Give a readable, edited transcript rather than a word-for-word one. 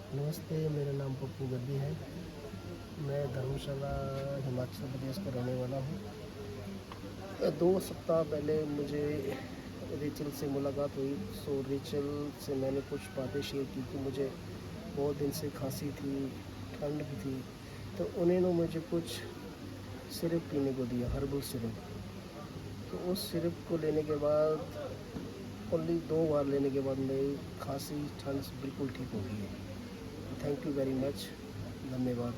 नमस्ते, मेरा नाम पप्पू गद्दी है। मैं धर्मशाला हिमाचल प्रदेश का रहने वाला हूँ। 2 सप्ताह पहले मुझे रेचल से मुलाकात हुई। रेचल से मैंने कुछ बातें शेयर की कि मुझे बहुत दिन से खांसी थी, ठंड भी थी। तो उन्होंने मुझे कुछ सिरप पीने को दिया, हर्बल सिरप। तो उस सिरप को लेने के बाद ओनली 2 बार लेने के बाद मेरी खांसी, ठंड बिल्कुल ठीक हो गई है। Thank you very much. धन्यवाद।